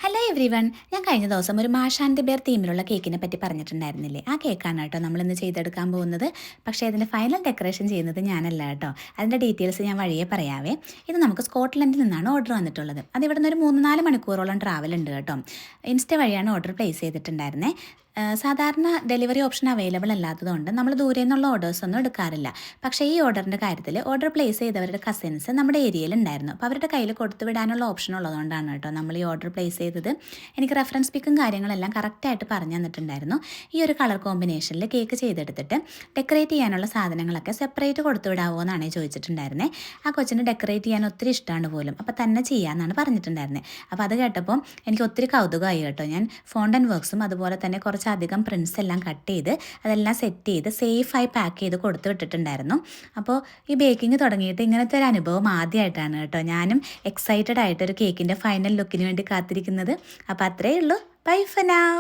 Hello every one. ഞാൻ കഴിഞ്ഞ ദിവസം ഒരു മാഷാന്തി ബെയർ തീമിലുള്ള കേക്കിനെ പറ്റി പറഞ്ഞിട്ടുണ്ടായിരുന്നില്ലേ? ആ കേക്കാണ് കേട്ടോ നമ്മളിന്ന് ചെയ്തെടുക്കാൻ പോകുന്നത്. പക്ഷേ അതിൻ്റെ ഫൈനൽ ഡെക്കറേഷൻ ചെയ്യുന്നത് ഞാനല്ല കേട്ടോ. അതിൻ്റെ ഡീറ്റെയിൽസ് ഞാൻ വഴിയേ പറയാവേ. ഇത് നമുക്ക് സ്കോട്ട്ലൻഡിൽ നിന്നാണ് ഓർഡർ വന്നിട്ടുള്ളത്. അത് ഇവിടെ നിന്ന് ഒരു 3-4 മണിക്കൂറോളം ട്രാവൽ ഉണ്ട് കേട്ടോ. ഇൻസ്റ്റ വഴിയാണ് ഓർഡർ പ്ലേസ് ചെയ്തിട്ടുണ്ടായിരുന്നത്. സാധാരണ ഡെലിവറി ഓപ്ഷൻ അവൈലബിൾ അല്ലാത്തതുകൊണ്ട് നമ്മൾ ദൂരെ നിന്നുള്ള ഓർഡേഴ്സ് ഒന്നും എടുക്കാറില്ല. പക്ഷേ ഈ ഓർഡറിൻ്റെ കാര്യത്തിൽ ഓർഡർ പ്ലേസ് ചെയ്തവരുടെ കസിൻസ് നമ്മുടെ ഏരിയയിൽ ഉണ്ടായിരുന്നു. അപ്പോൾ അവരുടെ കയ്യിൽ കൊടുത്തു വിടാനുള്ള ഓപ്ഷൻ ഉള്ളതുകൊണ്ടാണ് കേട്ടോ നമ്മൾ ഈ ഓർഡർ പ്ലേസ് ചെയ്തത്. എനിക്ക് റെഫറൻസ് പിക്കും കാര്യങ്ങളെല്ലാം കറക്റ്റായിട്ട് പറഞ്ഞു തന്നിട്ടുണ്ടായിരുന്നു. ഈ ഒരു കളർ കോമ്പിനേഷനിൽ കേക്ക് ചെയ്തെടുത്തിട്ട് ഡെക്കറേറ്റ് ചെയ്യാനുള്ള സാധനങ്ങളൊക്കെ സെപ്പറേറ്റ് കൊടുത്തു വിടാവോ എന്നാണ് ചോദിച്ചിട്ടുണ്ടായിരുന്നത്. ആ കൊച്ചിന് ഡെക്കറേറ്റ് ചെയ്യാൻ ഒത്തിരി ഇഷ്ടമാണ് പോലും. അപ്പോൾ തന്നെ ചെയ്യാമെന്നാണ് പറഞ്ഞിട്ടുണ്ടായിരുന്നത്. അപ്പോൾ അത് കേട്ടപ്പോൾ എനിക്ക് ഒത്തിരി കൗതുകമായി കേട്ടോ. ഞാൻ ഫോണ്ടൻ വർക്ക്സും അതുപോലെ തന്നെ കുറച്ചധികം പ്രിൻസ് എല്ലാം കട്ട് ചെയ്ത് അതെല്ലാം സെറ്റ് ചെയ്ത് സേഫായി പാക്ക് ചെയ്ത് കൊടുത്തു വിട്ടിട്ടുണ്ടായിരുന്നു. അപ്പോൾ ഈ ബേക്കിംഗ് തുടങ്ങിയിട്ട് ഇങ്ങനത്തെ ഒരു അനുഭവം ആദ്യമായിട്ടാണ് കേട്ടോ. ഞാനും എക്സൈറ്റഡ് ആയിട്ടൊരു കേക്കിൻ്റെ ഫൈനൽ ലുക്കിന് വേണ്ടി കാത്തിരിക്കുന്നത്. അപ്പോൾ അത്രയേ ഉള്ളൂ. Bye for now.